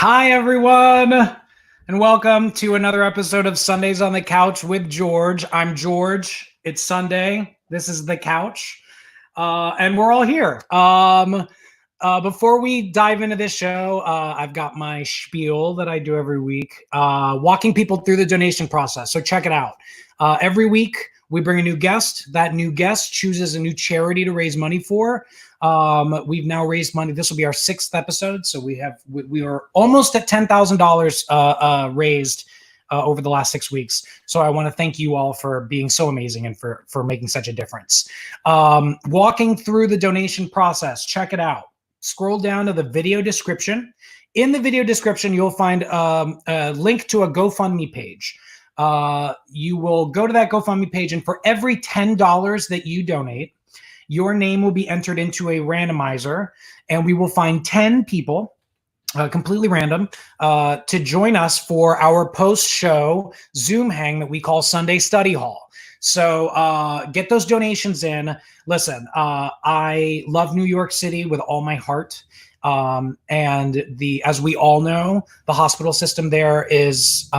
Hi, everyone, and welcome to another episode of Sundays on the Couch with George. I'm George. It's Sunday. This is The Couch, and we're all here. Before we dive into this show, I've got my spiel that I do every week, walking people through the donation process. So check it out. Every week, we bring a new guest. That new guest chooses a new charity to raise money for. We've now raised money. This will be our 6th episode. So we are almost at $10,000 raised over the last 6 weeks. So I want to thank you all for being so amazing and for making such a difference. Walking through the donation process, check it out. Scroll down to the video description. In the video description, you'll find a link to a GoFundMe page. You will go to that GoFundMe page, and for every $10 that you donate, your name will be entered into a randomizer, and we will find 10 people, completely random, to join us for our post-show Zoom hang that we call Sunday Study Hall. So get those donations in. Listen, I love New York City with all my heart. And as we all know, the hospital system there is,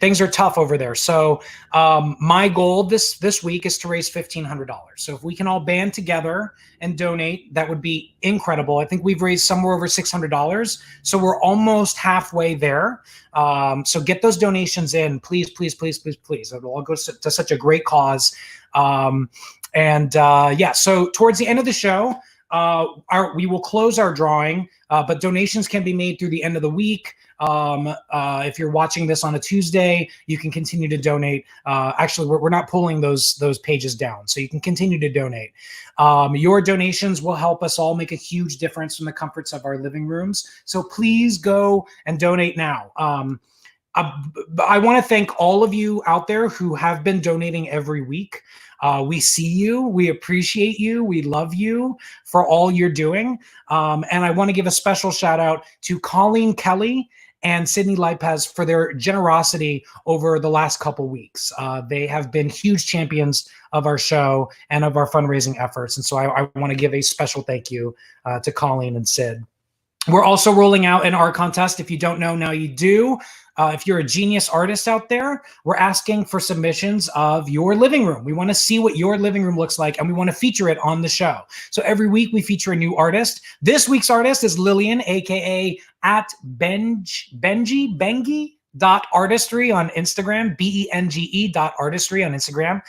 things are tough over there. So my goal this week is to raise $1,500. So if we can all band together and donate, that would be incredible. I think we've raised somewhere over $600. So we're almost halfway there. So get those donations in, please, please, please, please, please. It'll all go to such a great cause. So towards the end of the show, we will close our drawing, but donations can be made through the end of the week. If you're watching this on a Tuesday, you can continue to donate. Actually, we're not pulling those pages down, so you can continue to donate. Your donations will help us all make a huge difference from the comforts of our living rooms. So please go and donate now. I want to thank all of you out there who have been donating every week. We see you. We appreciate you. We love you for all you're doing. And I want to give a special shout out to Colleen Kelly and Sydney Lopez for their generosity over the last couple weeks. They have been huge champions of our show and of our fundraising efforts. And so I want to give a special thank you to Colleen and Sid. We're also rolling out an art contest. If you don't know, now you do. If you're a genius artist out there, we're asking for submissions of your living room. We want to see what your living room looks like, and we want to feature it on the show. So every week we feature a new artist. This week's artist is Lillian, aka at Bengi.artistry on Instagram, BENGE.artistry on Instagram.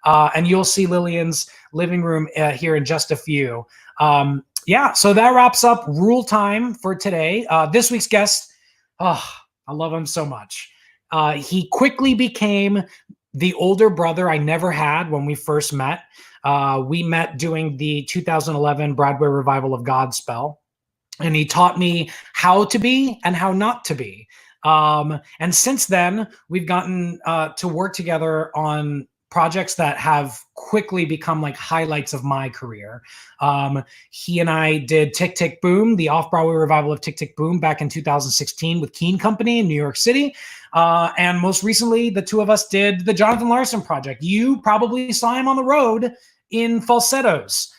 And you'll see Lillian's living room here in just a few. So that wraps up Rule Time for today. This week's guest, I love him so much. He quickly became the older brother I never had when we first met. We met doing the 2011 Broadway revival of Godspell, and he taught me how to be and how not to be. And since then, we've gotten to work together on projects that have quickly become like highlights of my career. He and I did Tick, Tick, Boom, the off-Broadway revival of Tick, Tick, Boom back in 2016 with Keen Company in New York City. And most recently, the two of us did the Jonathan Larson project. You probably saw him on the road in Falsettos.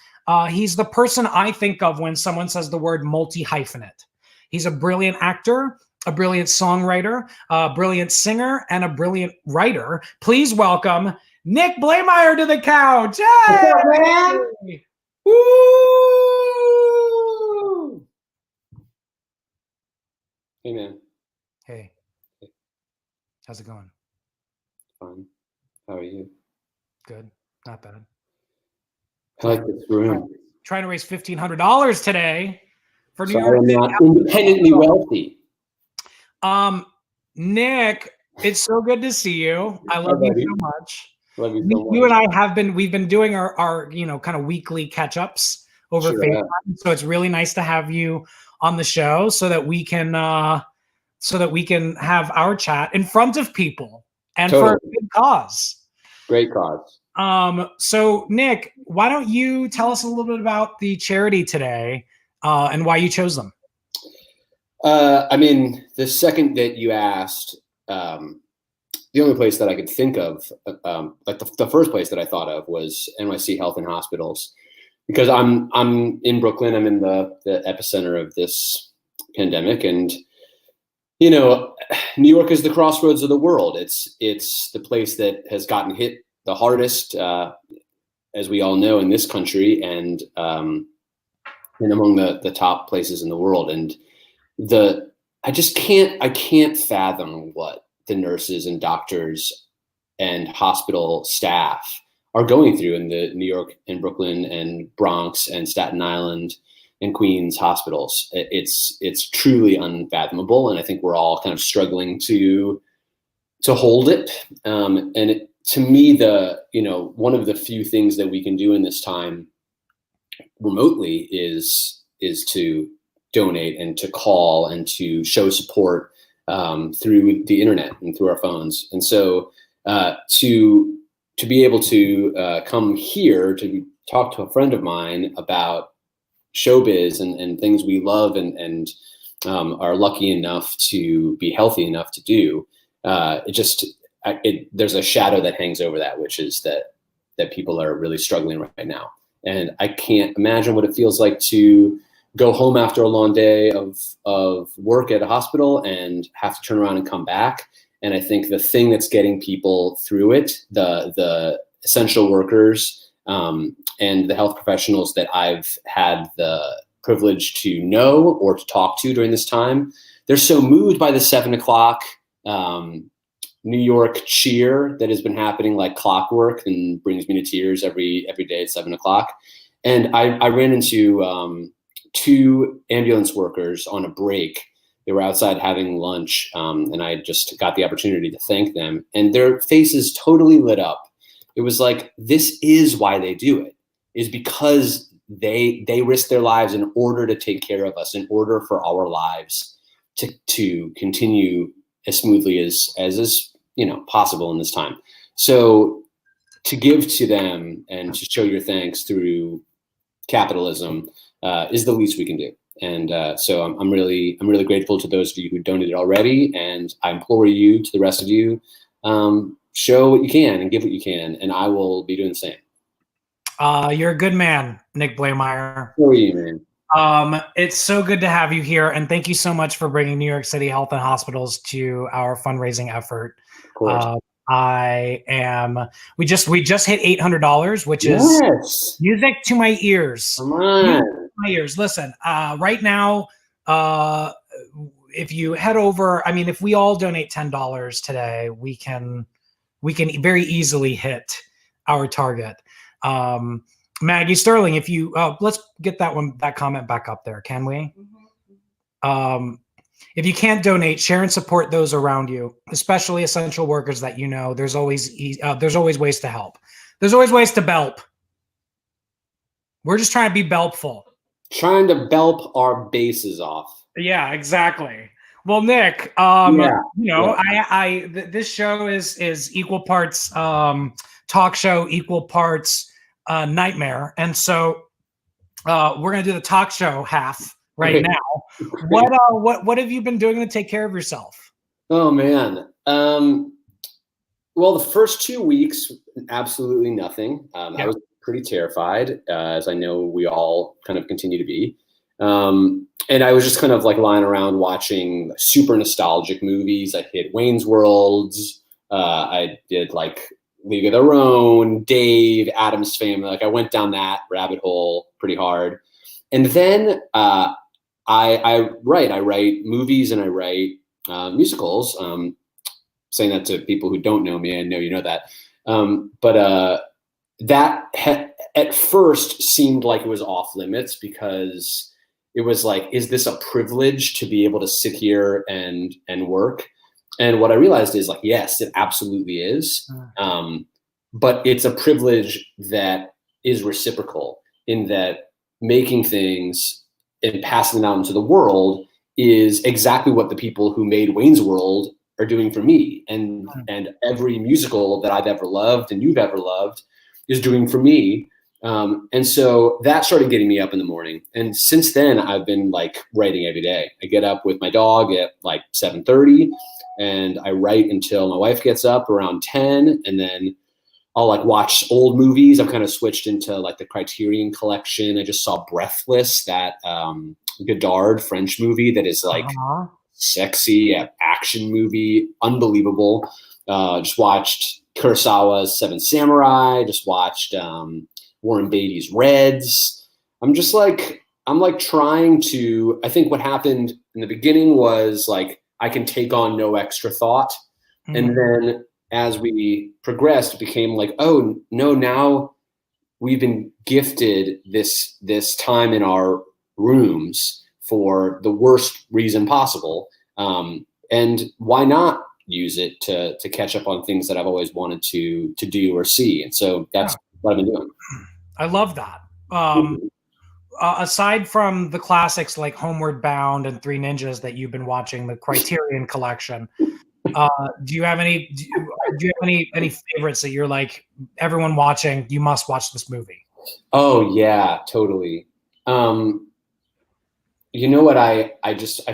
He's the person I think of when someone says the word multi-hyphenate. He's a brilliant actor, a brilliant songwriter, a brilliant singer, and a brilliant writer. Please welcome Nick Blaemire to the couch. Hey! What's up, man? Woo! Hey, man. Hey. How's it going? Fine. How are you? Good. Not bad. I like this room. Trying to raise $1,500 today for New York. I'm not independently wealthy. Nick, it's so good to see you. I love you so much. Love you so much. You and I we've been doing our kind of weekly catch-ups over FaceTime. So it's really nice to have you on the show so that we can have our chat in front of people and for a good cause. Great cause. So Nick, why don't you tell us a little bit about the charity today and why you chose them? The second that you asked, the only place that I could think of, the first place that I thought of was NYC Health Hospitals. because I'm in Brooklyn. I'm in the epicenter of this pandemic, and New York is the crossroads of the world. It's the place that has gotten hit the hardest, as we all know, in this country, and among the top places in the world. And I can't fathom what the nurses and doctors and hospital staff are going through in the New York and Brooklyn and Bronx and Staten Island and Queens hospitals. It's truly unfathomable, and I think we're all kind of struggling to hold it. To me, one of the few things that we can do in this time remotely is to donate and to call and to show support through the internet and through our phones. And so to be able to come here to talk to a friend of mine about showbiz and things we love and are lucky enough to be healthy enough to do, there's a shadow that hangs over that, which is that people are really struggling right now. And I can't imagine what it feels like to go home after a long day of work at a hospital and have to turn around and come back. And I think the thing that's getting people through it, the essential workers and the health professionals that I've had the privilege to know or to talk to during this time, they're so moved by the 7 o'clock New York cheer that has been happening like clockwork and brings me to tears every day at 7 o'clock. And I ran into 2 ambulance workers on a break. They were outside having lunch, and I just got the opportunity to thank them, and their faces totally lit up. It was like, this is why they do it, is because they risk their lives in order to take care of us, in order for our lives to continue as smoothly as is possible in this time. So to give to them and to show your thanks through capitalism is the least we can do. And so I'm really grateful to those of you who donated already, and I implore you, to the rest of you, show what you can and give what you can, and I will be doing the same. You're a good man, Nick Blaemire. How are you, man? It's so good to have you here, and thank you so much for bringing New York City Health and Hospitals to our fundraising effort. Of course. We just hit $800, which is music to my ears. Come on. My ears. Listen, right now, if you head over, if we all donate $10 today, we can very easily hit our target. Maggie Sterling, if you let's get that comment back up there, can we? Mm-hmm. If you can't donate, share and support those around you, especially essential workers that there's always ways to help. There's always ways to belp. We're just trying to be belpful. Trying to belp our bases off. Yeah, exactly. Well, Nick, this show is equal parts talk show, equal parts nightmare, and so we're gonna do the talk show half right now. What have you been doing to take care of yourself? Oh man. Well, the first 2 weeks, absolutely nothing. I was pretty terrified, as I know we all kind of continue to be. And I was just kind of like lying around watching super nostalgic movies. I hit Wayne's Worlds. I did like League of Their Own, Dave, Addams Family. Like I went down that rabbit hole pretty hard. And then I write movies and I write musicals. Saying that to people who don't know me, I know you know that. But that at first seemed like it was off limits, because it was like, is this a privilege to be able to sit here and work? And what I realized is like, yes, it absolutely is. But it's a privilege that is reciprocal, in that making things and passing them out into the world is exactly what the people who made Wayne's World are doing for me. And every musical that I've ever loved and you've ever loved is doing for me. And so that started getting me up in the morning. And since then, I've been like writing every day. I get up with my dog at like 7:30 and I write until my wife gets up around 10. And then I'll like watch old movies. I've kind of switched into like the Criterion Collection. I just saw Breathless, that Godard French movie that is like sexy action movie, unbelievable. Just watched Kurosawa's Seven Samurai. Just watched Warren Beatty's Reds. I'm trying to. I think what happened in the beginning was like I can take on no extra thought, and then as we progressed, it became like, oh no, now we've been gifted this time in our rooms for the worst reason possible, and why not use it to catch up on things that I've always wanted to do or see. And so that's what I've been doing. I love that. Aside from the classics like Homeward Bound and Three Ninjas that you've been watching, the Criterion Collection, do you have any favorites that you're like, everyone watching, you must watch this movie? Oh yeah, totally. You know what? I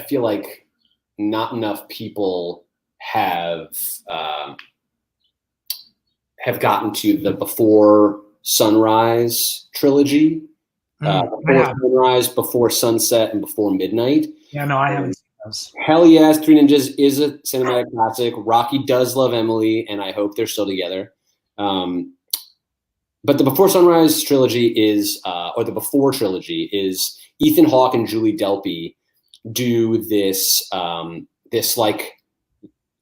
feel like not enough people have gotten to the Before Sunrise trilogy. Before Sunrise, Before Sunset, and Before Midnight. Yeah, no, I haven't seen those. Hell yes, Three Ninjas is a cinematic classic. Rocky does love Emily, and I hope they're still together. But the Before Sunrise trilogy is, or the Before trilogy is, Ethan Hawke and Julie Delpy do this like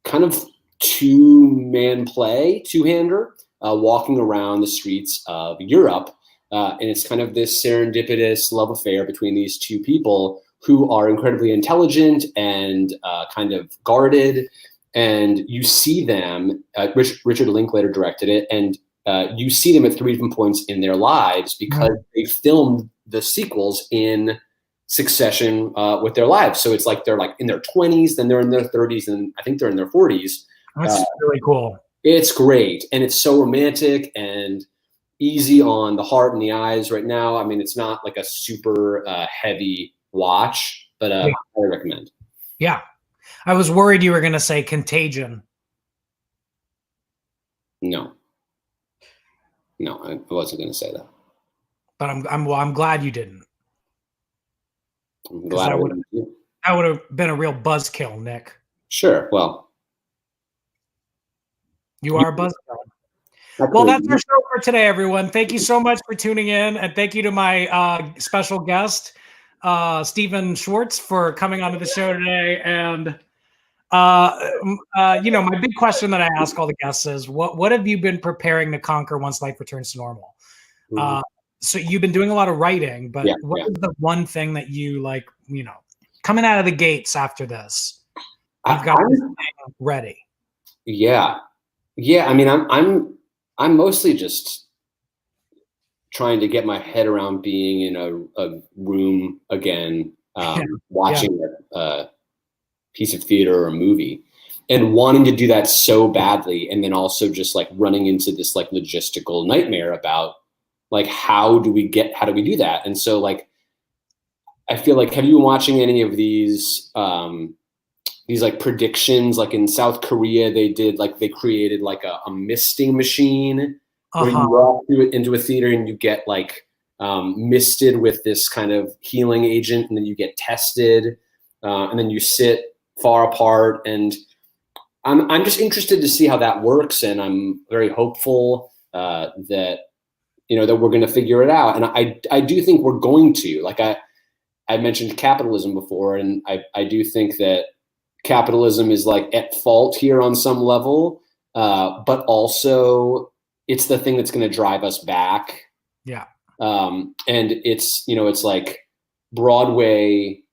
kind of two-hander, walking around the streets of Europe. And it's kind of this serendipitous love affair between these two people who are incredibly intelligent and kind of guarded. And you see them, Richard Linklater directed it, and you see them at three different points in their lives because they filmed the sequels in succession with their lives. So it's like they're like in their 20s, then they're in their 30s, and I think they're in their 40s. That's really cool. It's great. And it's so romantic and easy on the heart and the eyes right now. I mean, it's not like a super heavy watch, but I recommend. Yeah. I was worried you were going to say Contagion. No, I wasn't going to say that. But I'm glad you didn't. I'm glad that would have been a real buzzkill, Nick. Sure. Well, you are a buzzkill. Well, that's our show for today, everyone. Thank you so much for tuning in, and thank you to my special guest, Stephen Schwartz, for coming onto the show today. And my big question that I ask all the guests is, what have you been preparing to conquer once life returns to normal? So you've been doing a lot of writing, but what is the one thing that you like, coming out of the gates after this? You've got this thing ready. Yeah. I mean, I'm mostly just trying to get my head around being in a room again, watching a piece of theater or a movie, and wanting to do that so badly, and then also just like running into this like logistical nightmare about like how do we do that? And so like I feel like, have you been watching any of these like predictions? Like in South Korea, they created like a misting machine where you walk into a theater and you get like misted with this kind of healing agent, and then you get tested, and then you sit far apart. And I'm just interested to see how that works, and I'm very hopeful that that we're going to figure it out. And I do think we're going to. Like I mentioned capitalism before, and I do think that capitalism is like at fault here on some level, but also it's the thing that's going to drive us back. Yeah. And it's like Broadway,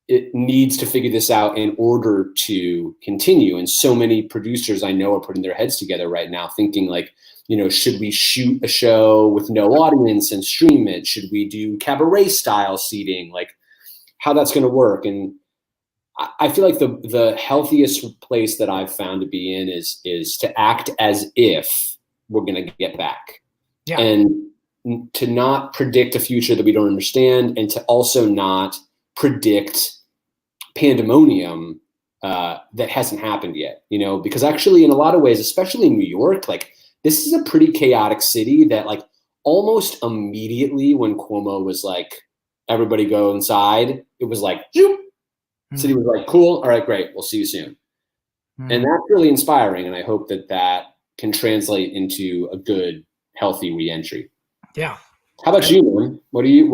it needs to figure this out in order to continue. And so many producers I know are putting their heads together right now thinking like, should we shoot a show with no audience and stream it? Should we do cabaret style seating? Like how that's going to work. And I feel like the healthiest place that I've found to be in is to act as if we're going to get back, and to not predict a future that we don't understand, and to also not predict pandemonium that hasn't happened yet. Because actually in a lot of ways, especially in New York, like this is a pretty chaotic city that like almost immediately when Cuomo was like, everybody go inside, it was like, zoop. City was like, cool. All right, great. We'll see you soon. And that's really inspiring. And I hope that that can translate into a good, healthy reentry. Yeah. How about you, man? What are you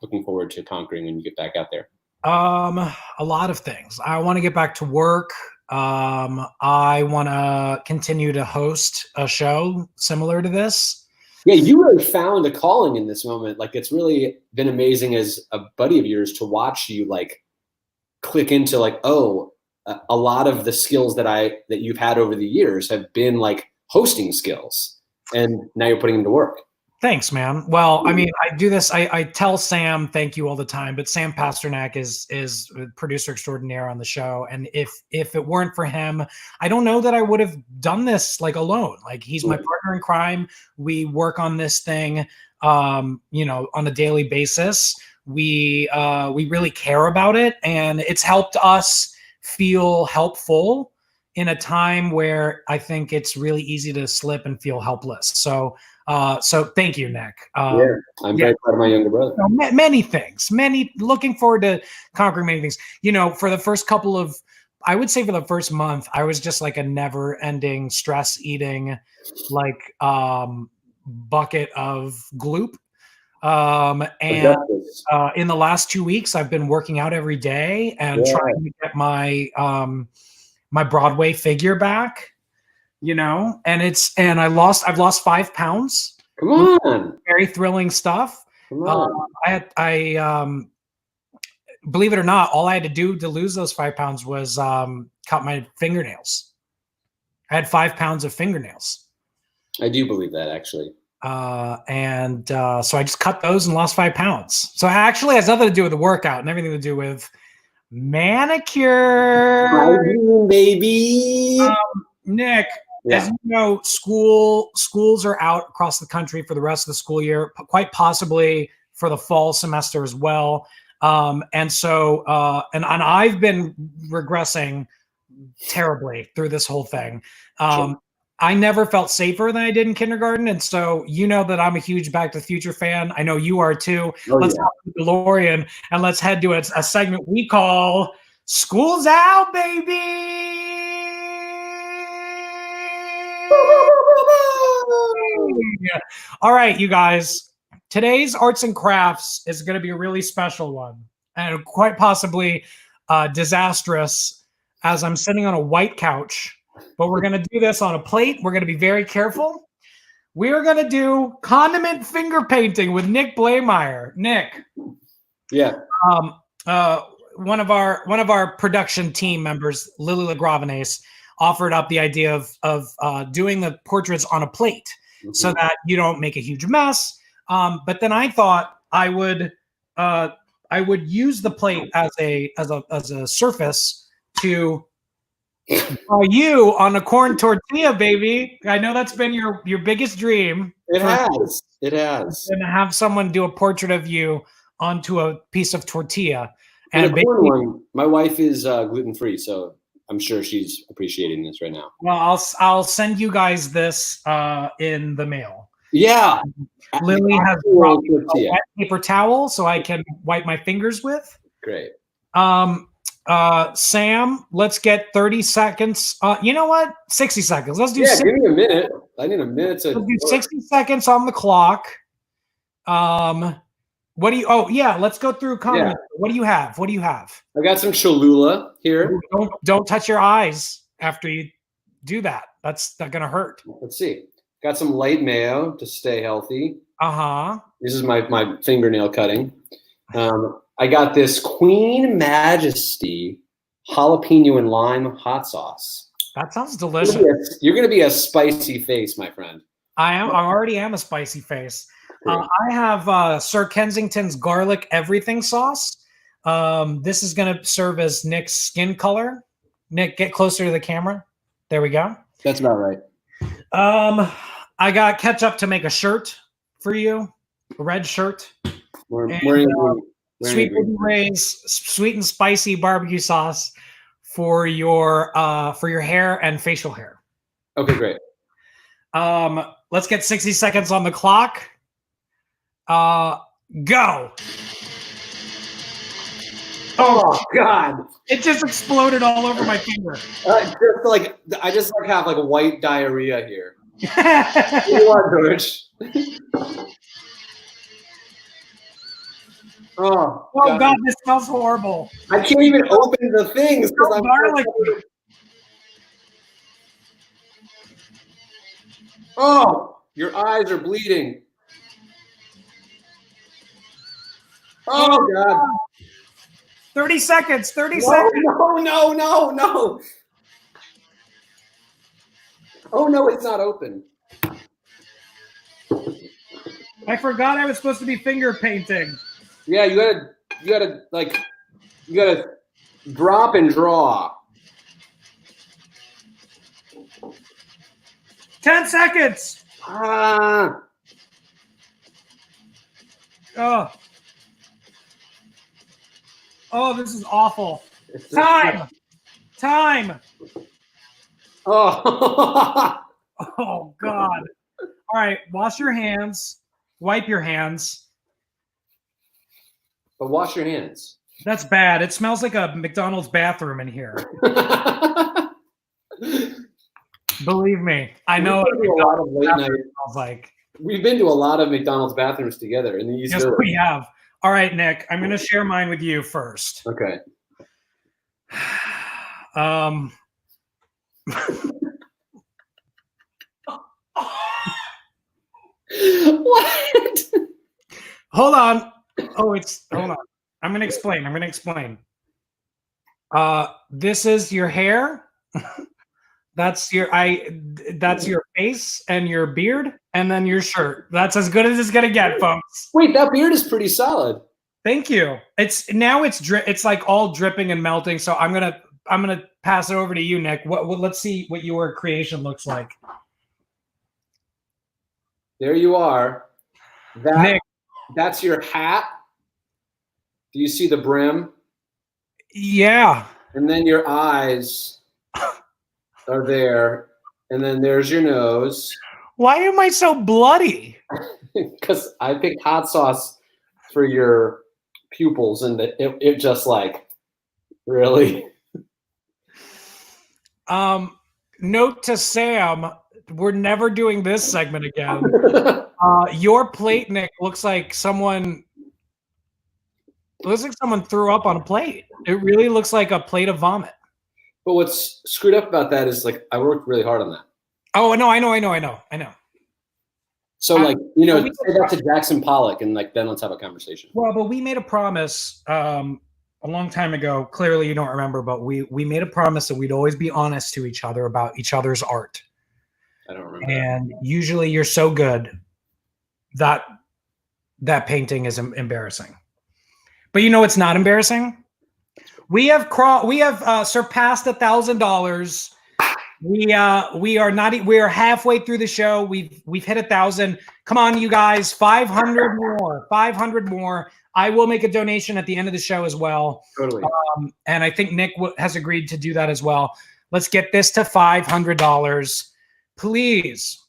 looking forward to conquering when you get back out there? A lot of things. I want to get back to work. I want to continue to host a show similar to this. Yeah, you really found a calling in this moment. Like, it's really been amazing as a buddy of yours to watch you like click into like, oh, a lot of the skills that you've had over the years have been like hosting skills, and now you're putting them to work. Thanks, man. Well, I mean, I do this. I tell Sam thank you all the time, but Sam Pasternak is producer extraordinaire on the show, and if it weren't for him, I don't know that I would have done this like alone. Like, he's my partner in crime. We work on this thing, on a daily basis. We really care about it, and it's helped us feel helpful in a time where I think it's really easy to slip and feel helpless. So thank you, Nick. I'm very proud of my younger brother. Many things, looking forward to conquering many things. For the first couple of, I would say for the first month, I was just like a never ending stress eating, like, bucket of gloop. And in the last 2 weeks, I've been working out every day and trying to get my, my Broadway figure back, and I've lost 5 pounds. Come on. Very thrilling stuff. Come on. I believe it or not, all I had to do to lose those 5 pounds was, cut my fingernails. I had 5 pounds of fingernails. I do believe that, actually. So I just cut those and lost 5 pounds. So it actually has nothing to do with the workout and everything to do with manicure. Baby. Nick, as you know, schools are out across the country for the rest of the school year, quite possibly for the fall semester as well. And I've been regressing terribly through this whole thing. Sure. I never felt safer than I did in kindergarten. And so, that I'm a huge Back to the Future fan. I know you are too. Let's hop to DeLorean and let's head to a segment we call School's Out, Baby. All right, you guys. Today's arts and crafts is going to be a really special one and quite possibly disastrous, as I'm sitting on a white couch. But we're going to do this on a plate. We're going to be very careful. We are going to do condiment finger painting with Nick Blaemire. Nick. Yeah. One of our production team members, Lily LaGravenace, offered up the idea of doing the portraits on a plate so that you don't make a huge mess. But then I thought I would use the plate as a surface to you on a corn tortilla, baby. I know that's been your biggest dream. It has. And have someone do a portrait of you onto a piece of tortilla. And a corn one. My wife is gluten-free, so I'm sure she's appreciating this right now. Well, I'll send you guys this in the mail. Yeah. Lily has a wet paper towel so I can wipe my fingers with. Great. Sam, let's get 30 seconds. You know what? 60 seconds. Let's do. Yeah, give me a minute. I need a minute to. Let's do 60 seconds on the clock. What do you? Oh yeah, let's go through comments. Yeah. What do you have? I got some Cholula here. Don't touch your eyes after you do that. That's not gonna hurt. Let's see. Got some light mayo to stay healthy. This is my fingernail cutting. I got this Queen Majesty jalapeno and lime hot sauce. That sounds delicious. You're gonna be a spicy face, my friend. I already am a spicy face. I have Sir Kensington's garlic everything sauce. This is gonna serve as Nick's skin color. Nick, get closer to the camera. There we go. That's about right. I got ketchup to make a shirt for you, a red shirt. Sweet Baby Ray's sweet and spicy barbecue sauce for your hair and facial hair. Okay, great. Let's get 60 seconds on the clock. Go. Oh God! It just exploded all over my finger. I just have like a white diarrhea here. You are, George. Oh God, this smells horrible. I can't even open the things because I'm garlic. Oh, your eyes are bleeding. Oh God. 30 seconds, 30 seconds. No. Oh no, it's not open. I forgot I was supposed to be finger painting. Yeah, you gotta drop and draw. 10 seconds. Ah. Oh, this is awful. Time. Oh. Oh God. All right, wash your hands. Wipe your hands. But wash your hands. That's bad. It smells like a McDonald's bathroom in here. Believe me, I know. A lot of late night. Like we've been to a lot of McDonald's bathrooms together in the East Village. Yes, we have. All right, Nick, I'm going to share mine with you first. Okay. What? Hold on. Hold on. I'm going to explain. This is your hair. That's your face and your beard and then your shirt. That's as good as it's going to get, folks. Wait, that beard is pretty solid. Thank you. It's like all dripping and melting. So I'm going to pass it over to you, Nick. Let's see what your creation looks like. There you are. Nick, that's your hat. Do you see the brim? Yeah. And then your eyes are there. And then there's your nose. Why am I so bloody? Because I picked hot sauce for your pupils, and it just like really. Note to Sam, we're never doing this segment again. Your plate, Nick, looks like someone threw up on a plate. It really looks like a plate of vomit. But what's screwed up about that is like I worked really hard on that. Oh, no, I know. So like, say that to Jackson Pollock and like then let's have a conversation. Well, but we made a promise a long time ago. Clearly you don't remember, but we made a promise that we'd always be honest to each other about each other's art. I don't remember. And usually you're so good that painting is embarrassing. But it's not embarrassing. We have surpassed $1,000. We are halfway through the show. We've hit 1,000. Come on, you guys, 500 more. I will make a donation at the end of the show as well. Totally. And I think Nick has agreed to do that as well. Let's get this to $500, please.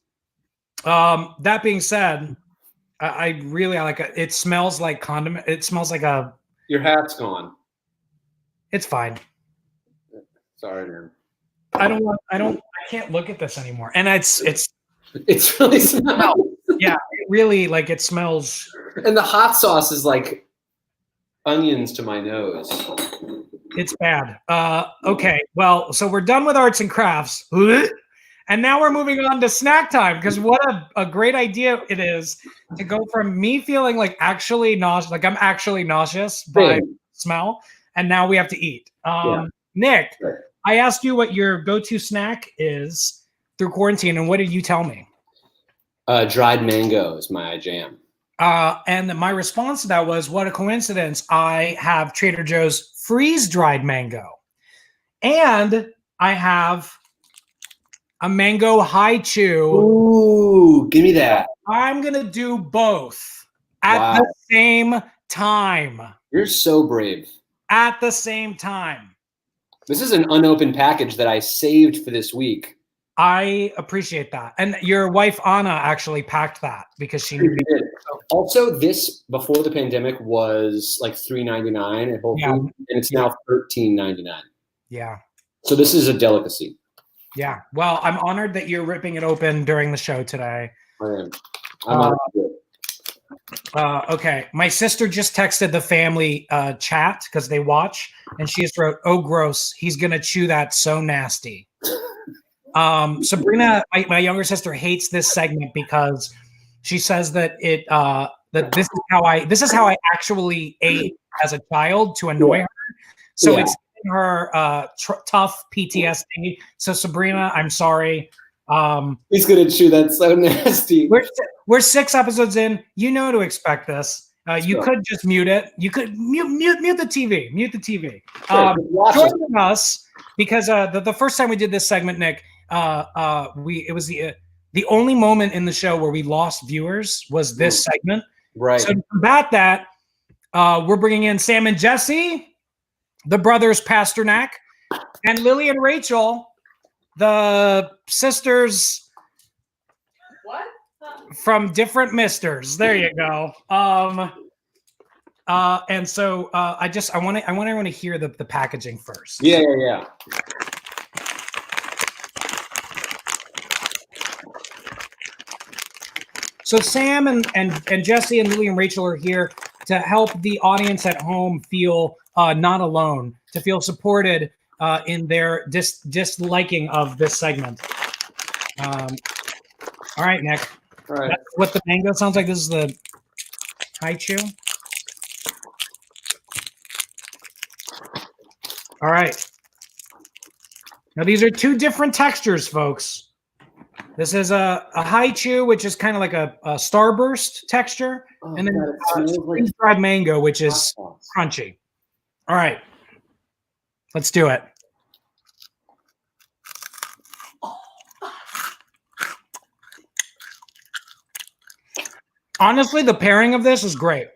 That being said, I really like it. It smells like condiment. It smells like your hat's gone. It's fine. Sorry, man. I can't look at this anymore. And it's really smells. Yeah, it really like it smells. And the hot sauce is like onions to my nose. It's bad. Okay. Well, so we're done with arts and crafts. And now we're moving on to snack time, because what a great idea it is to go from me feeling like actually nauseous, like I'm actually nauseous by smell, and now we have to eat. Nick, right. I asked you what your go-to snack is through quarantine, and what did you tell me? Dried mango is my jam. And my response to that was, what a coincidence. I have Trader Joe's freeze-dried mango. And I have a mango high chew. Ooh, give me that. I'm going to do both at the same time. You're so brave. At the same time. This is an unopened package that I saved for this week I appreciate that. And your wife, Anna, actually packed that because she knew. Also, this before the pandemic was like $3.99 at Whole Foods, and it's now $13.99. Yeah. So this is a delicacy. Yeah. Well, I'm honored that you're ripping it open during the show today. I am. I'm honored to do it. Okay. My sister just texted the family chat because they watch, and she just wrote, "Oh, gross. He's going to chew that so nasty." Sabrina, my younger sister, hates this segment because she says that that this is how I actually ate as a child to annoy her. So it's giving her tough PTSD. So Sabrina, I'm sorry. He's gonna chew that so nasty. We're 6 episodes in. You know to expect this. You could just mute it. You could mute the TV. Mute the TV. Joining us because the first time we did this segment, Nick, it was the only moment in the show where we lost viewers was this segment. Right. So to combat that, we're bringing in Sam and Jesse, the brothers Pasternak, and Lily and Rachel, the sisters. What? From different misters. There you go. And so I want everyone to hear the packaging first. Yeah. So Sam and Jesse and Lily and Rachel are here to help the audience at home feel not alone, to feel supported in their disliking of this segment. All right, Nick. All right. That's what the mango sounds like. This is the haichu. All right. Now these are 2 different textures, folks. This is a haichu, which is kind of like a starburst texture, and then freeze-dried mango, which is crunchy. All right, let's do it. Honestly, the pairing of this is great.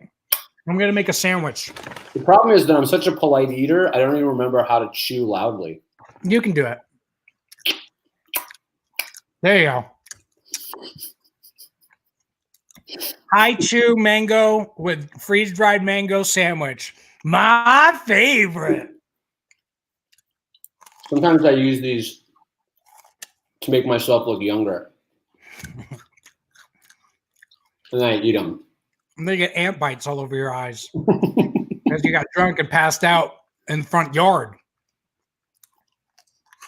I'm gonna make a sandwich. The problem is that I'm such a polite eater, I don't even remember how to chew loudly. You can do it. There you go. Haichu mango with freeze-dried mango sandwich. My favorite. Sometimes I use these to make myself look younger. And I eat them. And they get ant bites all over your eyes because you got drunk and passed out in the front yard.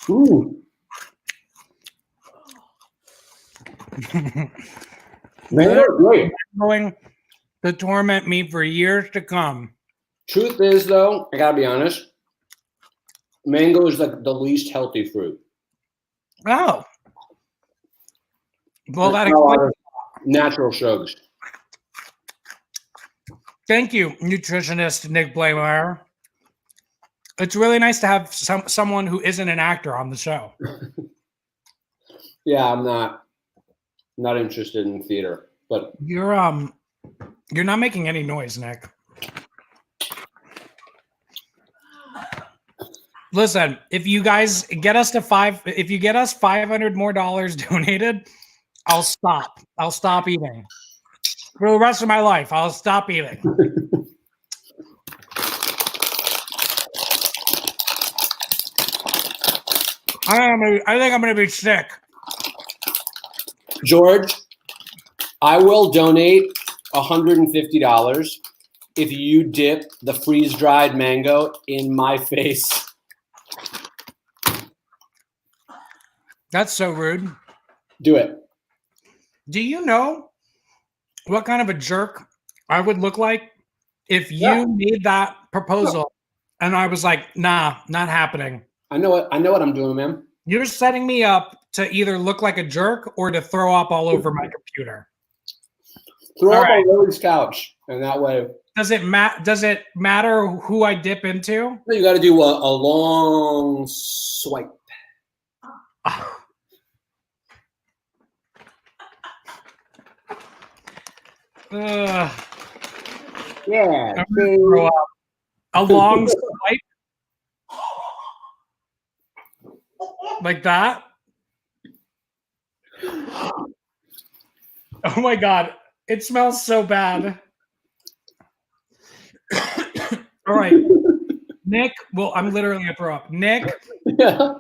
Ooh. They're great. Going to torment me for years to come. Truth is, though, I gotta be honest, mango is like the least healthy fruit. Oh. Well, that There's a lot explains. of natural sugars. Thank you, nutritionist Nick Blaemire. It's really nice to have someone who isn't an actor on the show. Yeah, I'm not interested in theater, but You're not making any noise, Nick. Listen, if you guys get us to if you get us $500 more donated, I'll stop. I'll stop eating. For the rest of my life, I'll stop eating. I think I'm gonna be sick. George, I will donate $150 if you dip the freeze-dried mango in my face. That's so rude. Do it. Do you know what kind of a jerk I would look like if you made that proposal and I was like, nah, not happening? I know what I'm doing, man. You're setting me up to either look like a jerk or to throw up all over my computer. Throw up on Lily's couch, and that way. Does it matter who I dip into? You got to do a long swipe. Yeah. Throw up. A long swipe like that. Oh my God. It smells so bad. All right. Nick, well, I'm literally going to throw up. Nick Yeah.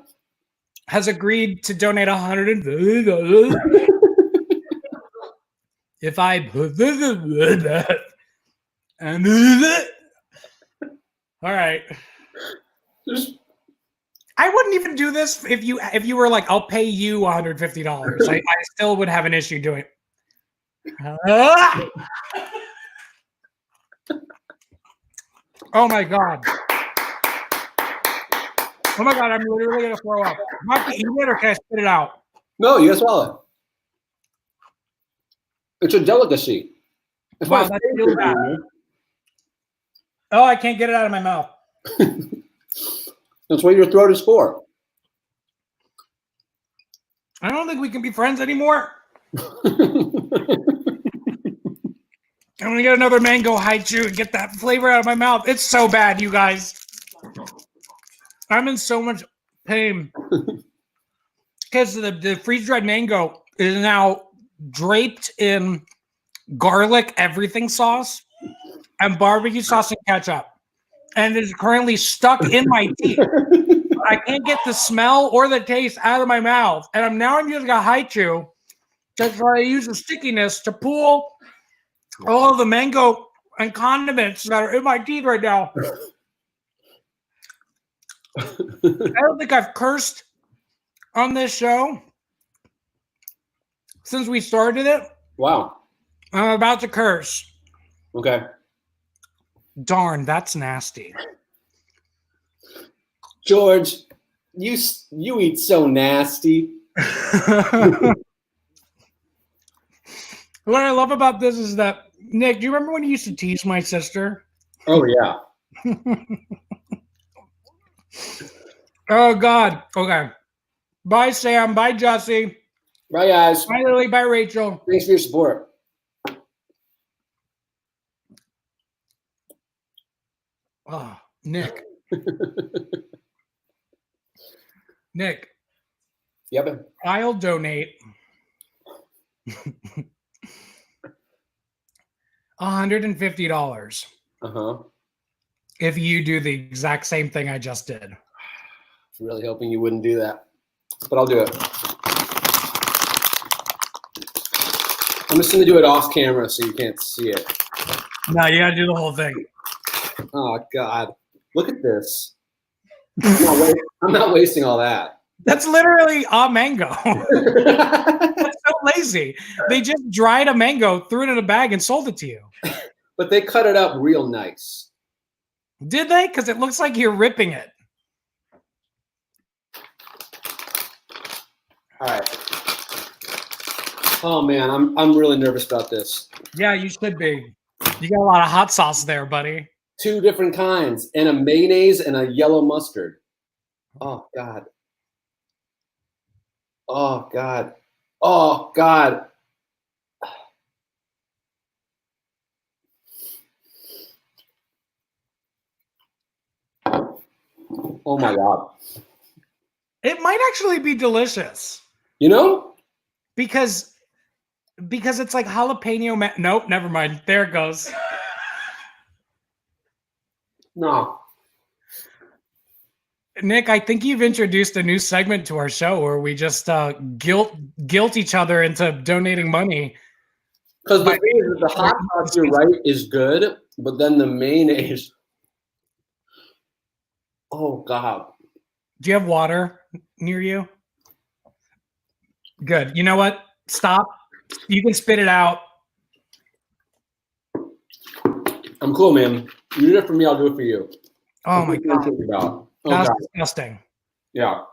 has agreed to donate 100. If I and all right. I wouldn't even do this if you were like, I'll pay you $150. I still would have an issue doing it. Oh my God. Oh my God, I'm literally gonna throw up. Do I have to eat it or can I spit it out? No, you gotta swallow it. It's a delicacy. It's Wow, my that's favorite, really bad. man. Oh, I can't get it out of my mouth. That's what your throat is for. I don't think we can be friends anymore. I'm gonna get another mango haichu and get that flavor out of my mouth. It's so bad, you guys. I'm in so much pain because the freeze-dried mango is now draped in garlic everything sauce and barbecue sauce and ketchup, and is currently stuck in my teeth. I can't get the smell or the taste out of my mouth, and I'm using a haichu to try to use the stickiness to pull all of the mango and condiments that are in my teeth right now. I don't think I've cursed on this show since we started it. Wow. I'm about to curse. Okay. Darn, that's nasty. George, you eat so nasty. What I love about this is that, Nick, do you remember when you used to tease my sister? Oh yeah. Oh God. Okay. Bye, Sam. Bye, Jesse. Bye guys. Bye, Lily. Bye, Rachel. Thanks for your support. Oh, Nick. Nick, Yep. I'll donate $150 if you do the exact same thing I just did. I was really hoping you wouldn't do that, but I'll do it. I'm just gonna do it off camera so you can't see it. No, you gotta do the whole thing. Oh God, look at this. I'm not wasting all that. That's literally a mango. That's so lazy. They just dried a mango, threw it in a bag, and sold it to you. But they cut it up real nice. Did they? Because it looks like you're ripping it. All right. Oh man, I'm really nervous about this. Yeah, you should be. You got a lot of hot sauce there, buddy. 2 different kinds, and a mayonnaise and a yellow mustard. Oh God. Oh God. Oh God. Oh my God. It might actually be delicious. You know? Because it's like jalapeno. Nope, never mind. There it goes. No. Nick, I think you've introduced a new segment to our show where we just guilt each other into donating money. Because the thing is, the hot sauce, you're right, is good, but then the mayonnaise. Oh God. Do you have water near you? Good. You know what? Stop. You can spit it out. I'm cool, man. You do it for me, I'll do it for you. Oh my God. Oh, That's God. disgusting. Yeah.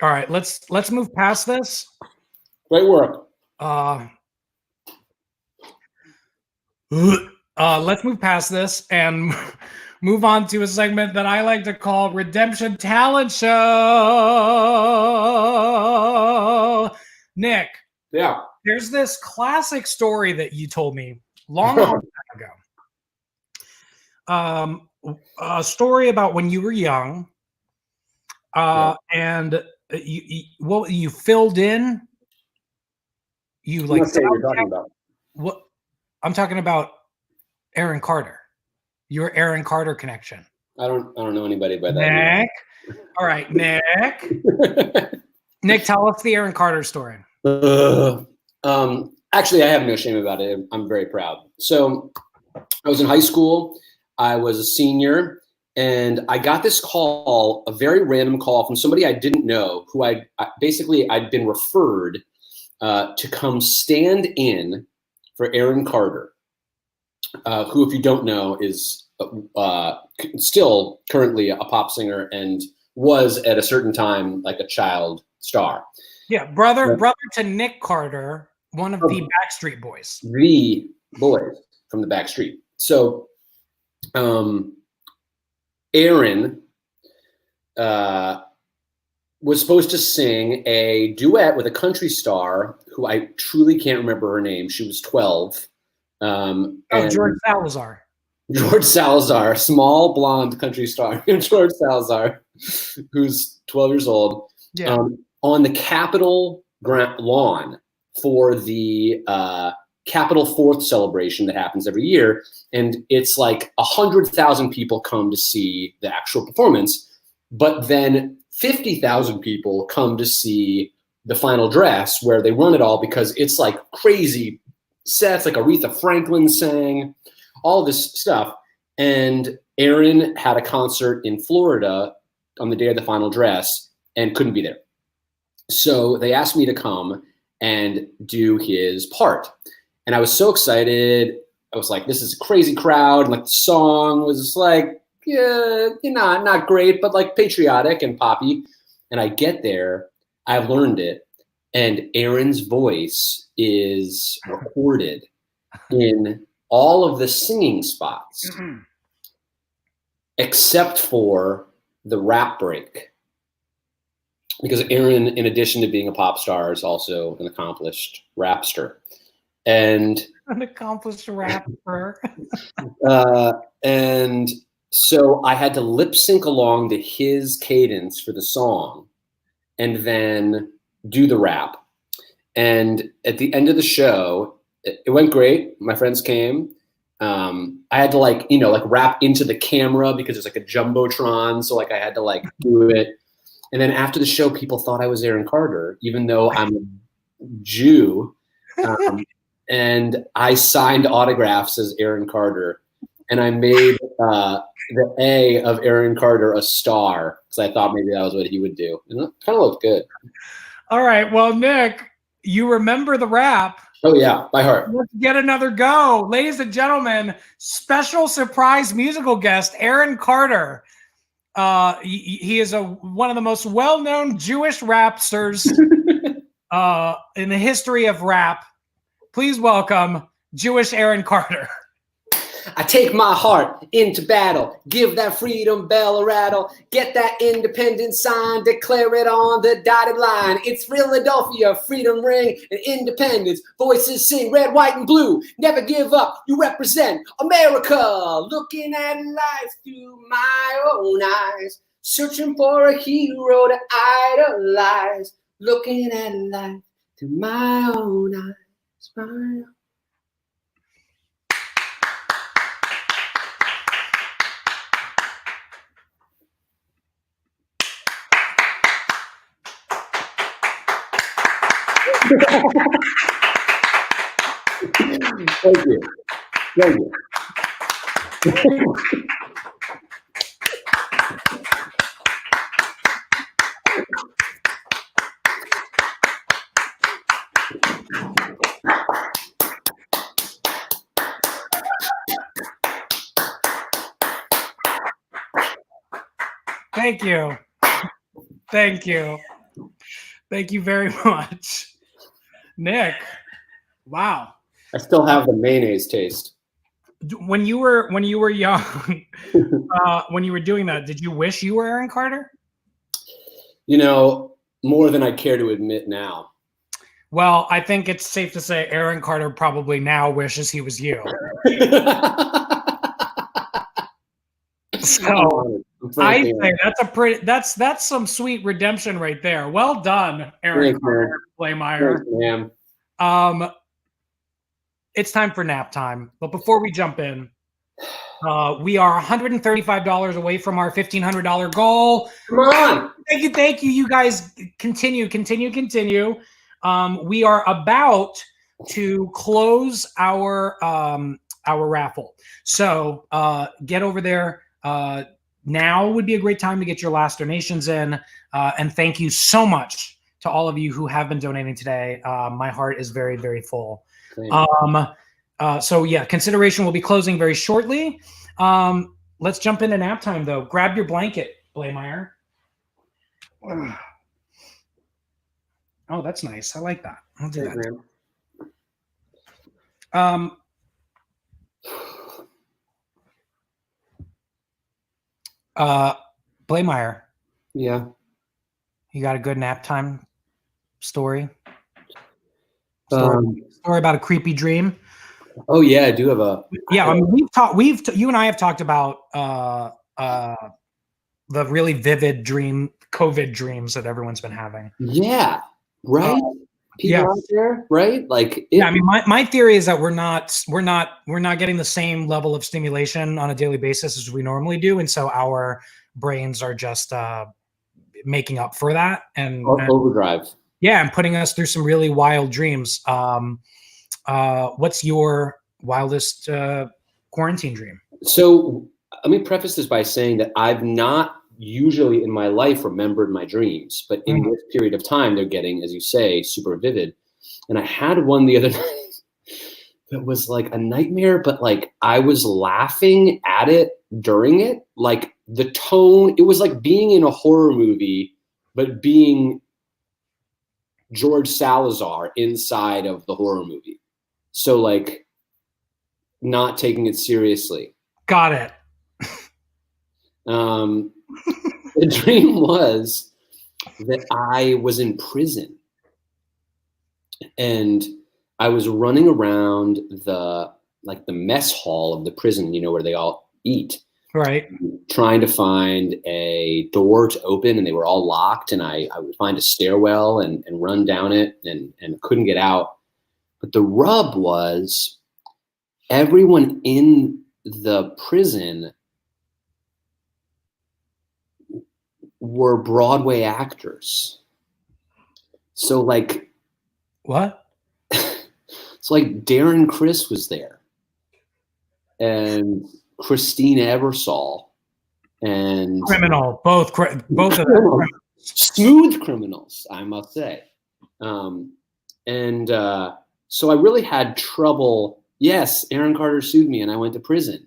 All right, let's move past this. Great work. Let's move past this and move on to a segment that I like to call Redemption Talent Show. Nick. Yeah. There's this classic story that you told me long time ago. A story about when you were young, and you filled in. You I'm like not saying what you're talking about. what I'm talking about. Aaron Carter, your Aaron Carter connection. I don't know anybody by that Nick. All right, Nick. name. Nick, tell us the Aaron Carter story. Actually, I have no shame about it. I'm very proud. So I was in high school. I was a senior, and I got this call, a very random call from somebody I didn't know, who I'd been referred to come stand in for Aaron Carter, who, if you don't know, is still currently a pop singer and was at a certain time like a child star. Yeah, brother to Nick Carter, one of the Backstreet Boys. The boys from the Backstreet. So Aaron was supposed to sing a duet with a country star who I truly can't remember her name. She was 12. George Salazar. George Salazar, small blonde country star, George Salazar, who's 12 years old, on the Capitol lawn for the Capitol 4th celebration that happens every year. And it's like 100,000 people come to see the actual performance, but then 50,000 people come to see the final dress where they run it all, because it's like crazy sets, like Aretha Franklin sang, all this stuff. And Aaron had a concert in Florida on the day of the final dress and couldn't be there. So they asked me to come and do his part. And I was so excited. I was like, this is a crazy crowd. And like the song was like, yeah, not great, but like patriotic and poppy. And I get there, I learned it. And Aaron's voice is recorded in all of the singing spots, except for the rap break. Because Aaron, in addition to being a pop star, is also an accomplished rapster. And an accomplished rapper. And so I had to lip sync along to his cadence for the song and then do the rap. And at the end of the show, it went great. My friends came. I had to like rap into the camera because there's like a Jumbotron. So like I had to like do it. And then after the show, people thought I was Aaron Carter, even though I'm a Jew. And I signed autographs as Aaron Carter. And I made the A of Aaron Carter a star because I thought maybe that was what he would do. And it kind of looked good. All right. Well, Nick, you remember the rap. Oh, yeah, by heart. Let's get another go. Ladies and gentlemen, special surprise musical guest, Aaron Carter. He is one of the most well-known Jewish rapsters in the history of rap. Please welcome Jewish Aaron Carter. I take my heart into battle, give that freedom bell a rattle, get that independence sign, declare it on the dotted line. It's Philadelphia, freedom ring, and independence. Voices sing red, white, and blue. Never give up, you represent America. Looking at life through my own eyes, searching for a hero to idolize. Looking at life through my own eyes, my own. Thank you. Thank you. Thank you. Thank you. Thank you very much. Nick, wow. I still have the mayonnaise taste. When you were young, when you were doing that, did you wish you were Aaron Carter? You know, more than I care to admit now. Well, I think it's safe to say Aaron Carter probably now wishes he was you. So I'm I say that's some sweet redemption right there. Well done, Aaron Blaemire. It's time for nap time. But before we jump in, we are $135 away from our $1,500 goal. Come on. Thank you. You guys continue. We are about to close our raffle. So get over there. Now would be a great time to get your last donations in. And thank you so much to all of you who have been donating today. My heart is very, very full. So yeah, consideration will be closing very shortly. Let's jump into nap time though. Grab your blanket, Blaemire. Oh, that's nice. I like that. I'll do that. Blaemire. Yeah. You got a good nap time story? Story about a creepy dream. Oh yeah, I do have a. Yeah, I mean, you and I have talked about the really vivid COVID dreams that everyone's been having. Yeah, right. People out there, right? Like, yeah. I mean, my theory is that we're not getting the same level of stimulation on a daily basis as we normally do, and so our brains are just making up for that and overdrive. Yeah, and putting us through some really wild dreams. What's your wildest quarantine dream? So let me preface this by saying that I've not usually in my life remembered my dreams, but in this period of time, they're getting, as you say, super vivid. And I had one the other night that was like a nightmare, but like I was laughing at it during it. Like the tone, it was like being in a horror movie, but being George Salazar inside of the horror movie. So like not taking it seriously. Got it. The dream was that I was in prison and I was running around the mess hall of the prison, you know, where they all eat. Right. Trying to find a door to open and they were all locked, and I would find a stairwell and run down it and couldn't get out. But the rub was everyone in the prison were Broadway actors. So like what? It's like Darren Criss was there and Christine Ebersol and criminal, both of them. Smooth criminals, I must say. So I really had trouble. Yes, Aaron Carter sued me and I went to prison.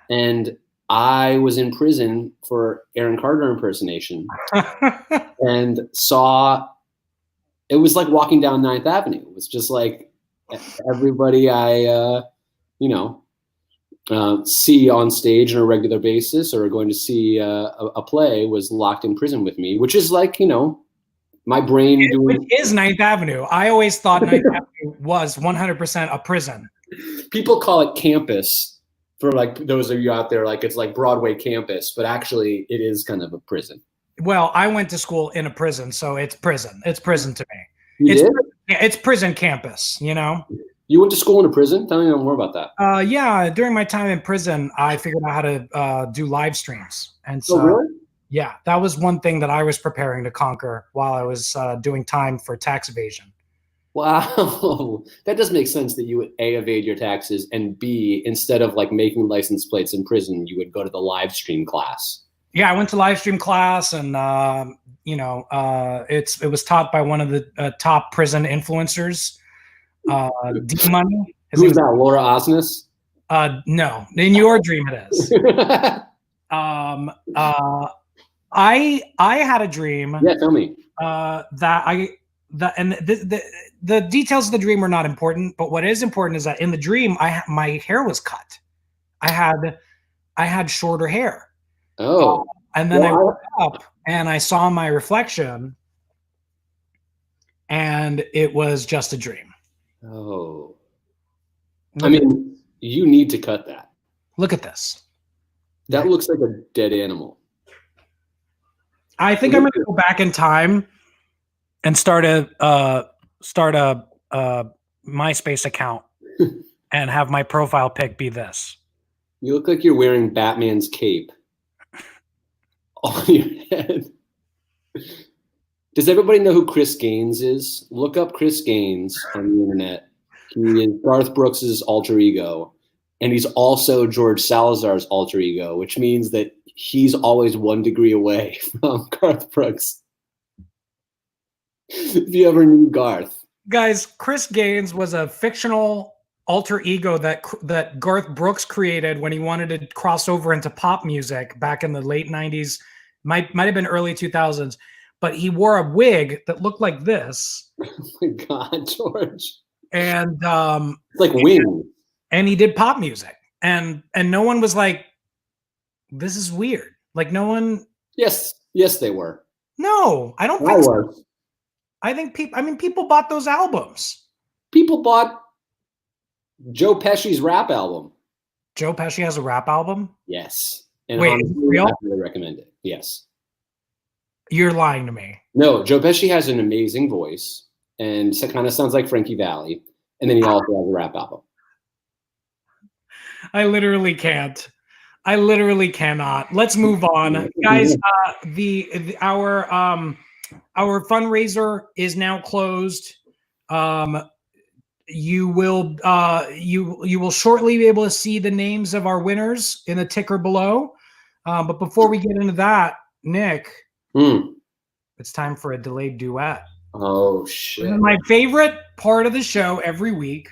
And I was in prison for Aaron Carter impersonation and it was like walking down 9th Avenue. It was just like everybody I, see on stage on a regular basis or going to see a play was locked in prison with me, which is like, my brain doing. Which is 9th Avenue. I always thought 9th Avenue was 100% a prison. People call it campus. For like those of you out there, like it's like Broadway campus, but actually it is kind of a prison. Well, I went to school in a prison, so it's prison. It's prison to me. You did? It's prison campus, You went to school in a prison? Tell me more about that. Yeah, during my time in prison, I figured out how to do live streams. And so, really? Yeah, that was one thing that I was preparing to conquer while I was doing time for tax evasion. Wow, that does make sense that you would A, evade your taxes, and B, instead of like making license plates in prison, you would go to the live stream class. Yeah, I went to live stream class, and it was taught by one of the top prison influencers, D Money. Who is that? Laura Osnes? No, in your dream it is. I had a dream. Yeah, tell me. The details of the dream are not important, but what is important is that in the dream, my hair was cut. I had shorter hair. Oh. And then I woke up and I saw my reflection, and it was just a dream. Oh. I mean, you need to cut that. Look at this. That looks like a dead animal. I think I'm going to go back in time and start a MySpace account and have my profile pic be this. You look like you're wearing Batman's cape on your head. Does everybody know who Chris Gaines is? Look up Chris Gaines on the internet. He is Garth Brooks's alter ego, and he's also George Salazar's alter ego, which means that he's always 1 degree away from Garth Brooks. If you ever knew Garth. Guys, Chris Gaines was a fictional alter ego that Garth Brooks created when he wanted to cross over into pop music back in the late 90s, might have been early 2000s, but he wore a wig that looked like this. Oh my God, George. And it's like Wing. And he did pop music. And no one was like, this is weird. Like no one. Yes, they were. No, I don't think so. I think people bought those albums. People bought Joe Pesci's rap album. Joe Pesci has a rap album? Yes. And wait, is it real? I really recommend it. Yes. You're lying to me. No, Joe Pesci has an amazing voice and it kind of sounds like Frankie Valli. And then he also has a rap album. I literally can't. I literally cannot. Let's move on, guys. Our fundraiser is now closed. You will shortly be able to see the names of our winners in the ticker below. But before we get into that, Nick, it's time for a delayed duet. Oh shit! This is my favorite part of the show every week.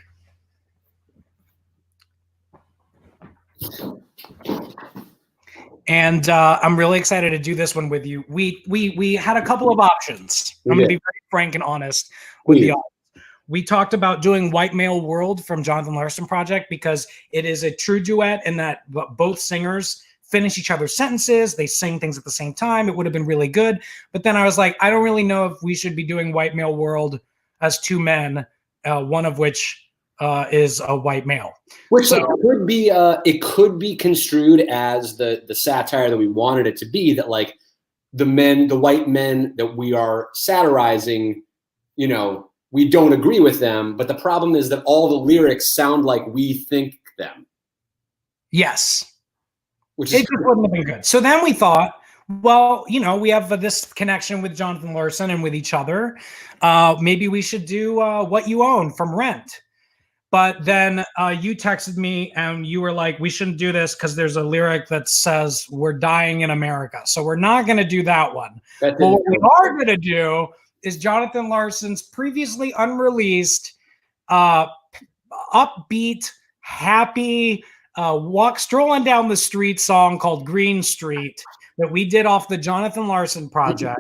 And I'm really excited to do this one with you. We had a couple of options. I'm going to be very frank and honest with the audience. We talked about doing White Male World from Jonathan Larson Project because it is a true duet in that both singers finish each other's sentences. They sing things at the same time. It would have been really good. But then I was like, I don't really know if we should be doing White Male World as two men, one of which is a white male. Which it could be construed as the satire that we wanted it to be, that like the white men that we are satirizing, we don't agree with them, but the problem is that all the lyrics sound like we think them. Yes. It just wouldn't have been good. So then we thought, well, we have this connection with Jonathan Larson and with each other. Maybe we should do What You Own from Rent. But then you texted me and you were like, we shouldn't do this because there's a lyric that says we're dying in America. So we're not going to do that one. But what we are going to do is Jonathan Larson's previously unreleased, upbeat, happy, strolling down the street song called Green Street that we did off the Jonathan Larson Project.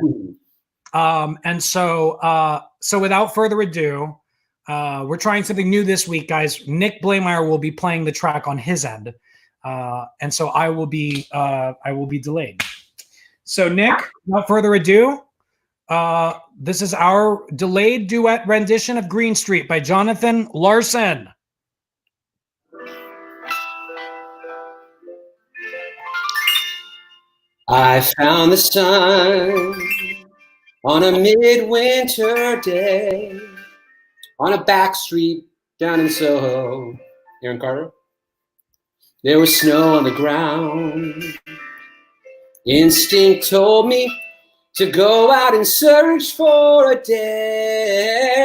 And so without further ado, we're trying something new this week, guys. Nick Blaemire will be playing the track on his end. And so I will be delayed. So Nick, without further ado, this is our delayed duet rendition of Green Street by Jonathan Larson. I found the sun on a midwinter day on a back street down in Soho. Aaron Carter. There was snow on the ground. Instinct told me to go out and search for a day.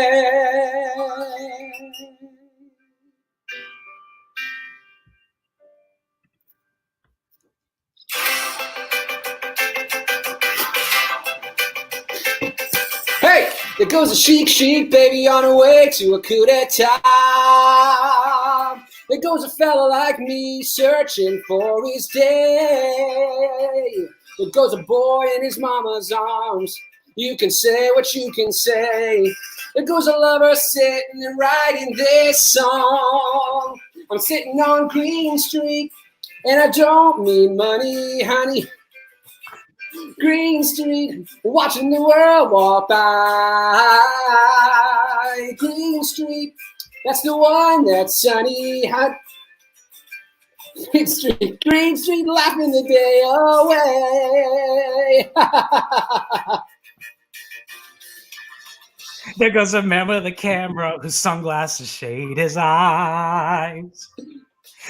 Hey, there goes a chic baby on her way to a coup d'etat. There goes a fella like me searching for his day. There goes a boy in his mama's arms. You can say what you can say. There goes a lover sitting and writing this song. I'm sitting on Green Street and I don't need money, honey. Green Street, watching the world walk by. Green Street, that's the one that's sunny, hot. Green Street, laughing the day away. There goes a man with a camera whose sunglasses shade his eyes.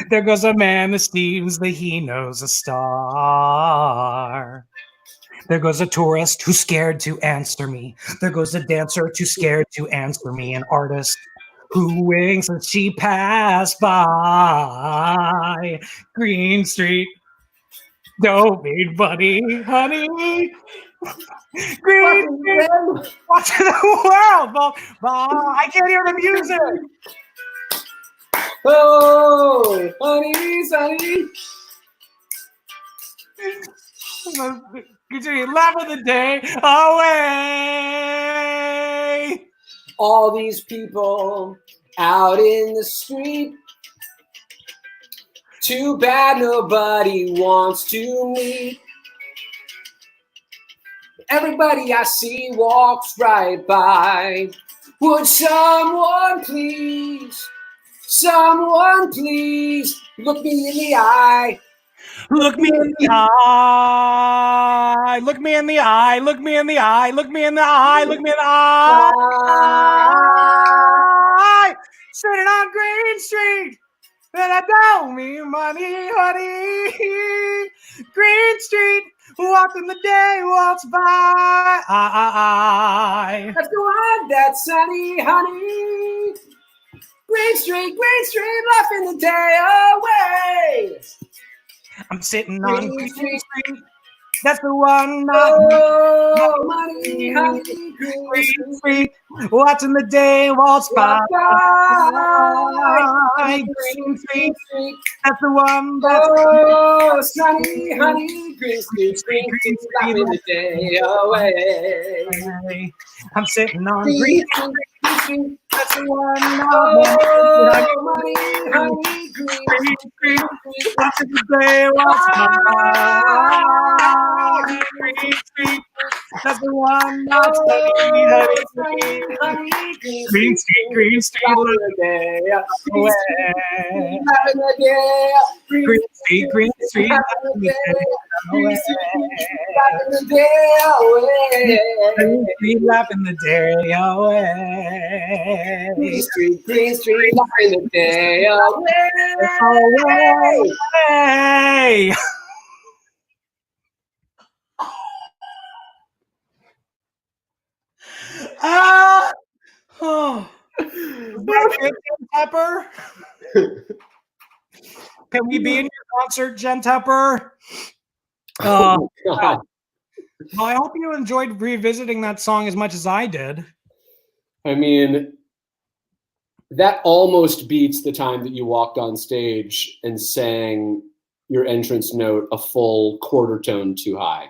There goes a man that seems that he knows a star. There goes a tourist who's scared to answer me. There goes a dancer too scared to answer me. An artist who winks as she passed by. Green Street, don't be funny, honey. Green Street, watching the world. I can't hear the music. Oh, honey, honey. Laugh of the day away. All these people out in the street. Too bad nobody wants to meet. Everybody I see walks right by. Would someone please look me in the eye? Look me in the eye. Look me in the eye. Look me in the eye. Look me in the eye. Look me in the eye. Sitting on Green Street. And I don't mean money, honey. Green Street. Walking the day walks by. That's the one that's sunny, honey. Green Street, laughing the day away. I'm sitting on Green Street. That's the one. Oh, money, honey, Green Street. Watching the day waltz by. Green Street. That's the one. Oh, sunny, honey, Green Street, laughing the day away. I'm sitting on Green Street. That's the one. Oh, money, honey, Green Street. Watching the day waltz by. Green Street. That's the one. Green Street. Green Street. Laughing the day away. Green Street. Green Street. Green Street, laughing the day away. Laughing the day away. Green Street, laughing the day away. Away. Oh. Pepper? Can we be in your concert, Jen Tepper? Oh, God. Well, I hope you enjoyed revisiting that song as much as I did. I mean, that almost beats the time that you walked on stage and sang your entrance note a full quarter tone too high.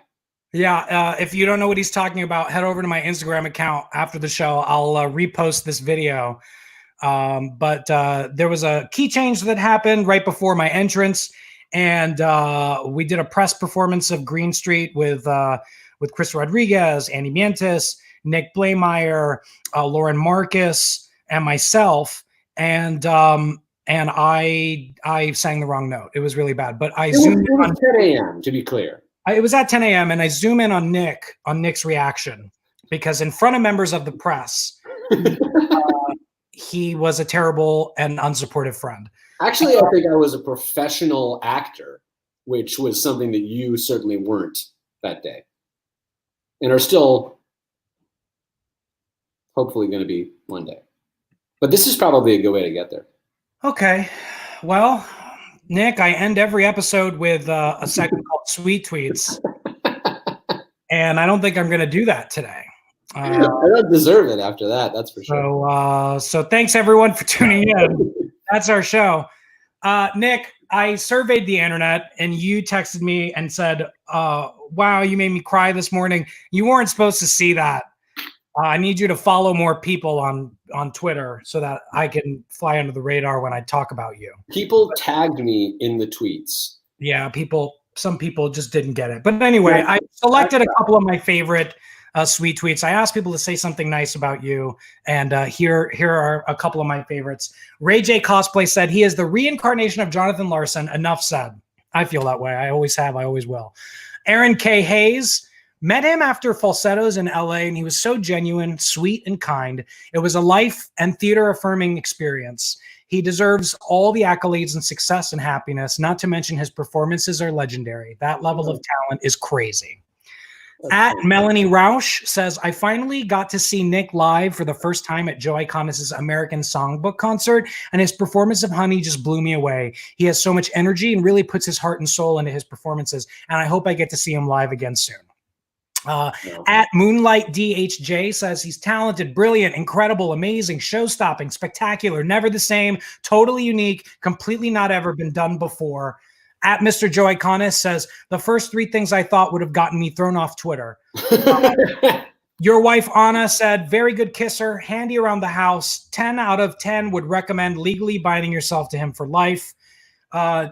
Yeah, if you don't know what he's talking about, head over to my Instagram account after the show. I'll repost this video. But there was a key change that happened right before my entrance, and we did a press performance of Green Street with Chris Rodriguez, Andy Mientis, Nick Blaemire, Lauren Marcus, and myself. And I sang the wrong note. It was really bad. But I zoomed in on 10 a.m. to be clear. It was at 10 a.m. and I zoom in on Nick's reaction, because in front of members of the press, he was a terrible and unsupportive friend. Actually, I think I was a professional actor, which was something that you certainly weren't that day, and are still hopefully going to be one day. But this is probably a good way to get there. Okay. Well, Nick, I end every episode with a segment called Sweet Tweets. And I don't think I'm going to do that today. I don't deserve it after that, that's for sure. So thanks, everyone, for tuning in. That's our show. Nick, I surveyed the internet, and you texted me and said, wow, you made me cry this morning. You weren't supposed to see that. I need you to follow more people on Twitter so that I can fly under the radar when I talk about you. People tagged me in the tweets. Yeah, some people just didn't get it. But anyway, I selected a couple of my favorite sweet tweets. I asked people to say something nice about you, and here are a couple of my favorites. Ray J Cosplay said he is the reincarnation of Jonathan Larson. Enough said. I feel that way. I always have. I always will. Aaron K Hayes. Met him after Falsettos in LA, and he was so genuine, sweet, and kind. It was a life and theater-affirming experience. He deserves all the accolades and success and happiness, not to mention his performances are legendary. That level of talent is crazy. At Melanie Rausch says, I finally got to see Nick live for the first time at Joe Iconis' American Songbook concert, and his performance of Honey just blew me away. He has so much energy and really puts his heart and soul into his performances, and I hope I get to see him live again soon. At Moonlight DHJ says he's talented, brilliant, incredible, amazing, show-stopping, spectacular, never the same, totally unique, completely not ever been done before. At Mr. Joe Iconis says the first 3 things I thought would have gotten me thrown off Twitter. Your wife Anna said very good kisser, handy around the house, 10 out of 10 would recommend legally binding yourself to him for life.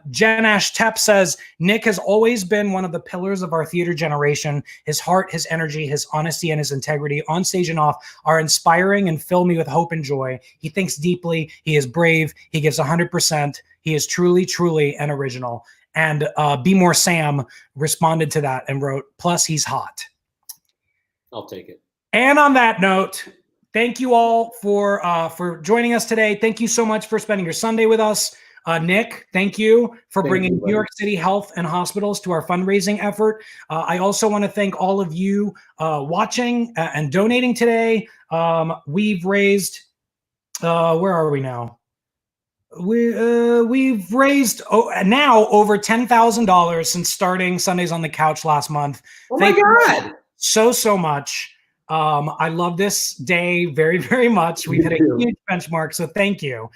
Jen Ash Tepp says, Nick has always been one of the pillars of our theater generation. His heart, his energy, his honesty, and his integrity on stage and off are inspiring and fill me with hope and joy. He thinks deeply. He is brave. He gives 100%. He is truly, truly an original. And Be More Sam responded to that and wrote, plus he's hot. I'll take it. And on that note, thank you all for joining us today. Thank you so much for spending your Sunday with us. Nick, thank you for bringing New York City Health and Hospitals to our fundraising effort. I also want to thank all of you watching and donating today. We've raised, where are we now? We've raised now over $10,000 since starting Sundays on the Couch last month. Oh thank my God. you so much. I love this day very, very much. We've hit a huge benchmark, so thank you.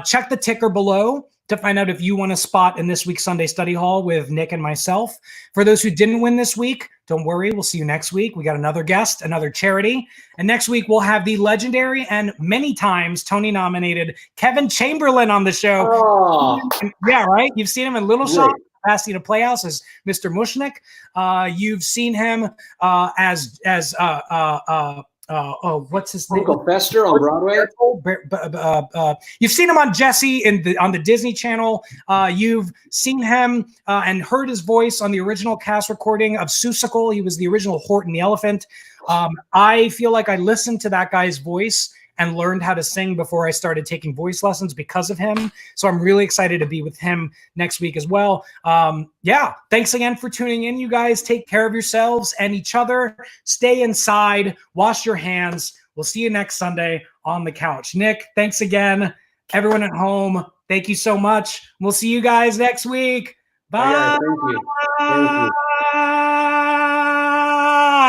Check the ticker below to find out if you want a spot in this week's Sunday Study Hall with Nick and myself. For those who didn't win this week, don't worry. We'll see you next week. We got another guest, another charity. And next week, we'll have the legendary and many times Tony-nominated Kevin Chamberlain on the show. Oh. Yeah, right? You've seen him in Little Shop, Pasadena Playhouse as Mr. Mushnick. You've seen him as what's his name? Uncle Fester on Broadway. You've seen him on Jesse on the Disney Channel. You've seen him and heard his voice on the original cast recording of Seussical. He was the original Horton the Elephant. I feel like I listened to that guy's voice and learned how to sing before I started taking voice lessons because of him. So I'm really excited to be with him next week as well. Yeah, thanks again for tuning in, you guys. Take care of yourselves and each other. Stay inside. Wash your hands. We'll see you next Sunday on the Couch. Nick, thanks again. Everyone at home, thank you so much. We'll see you guys next week. Bye. Thank you. Thank you.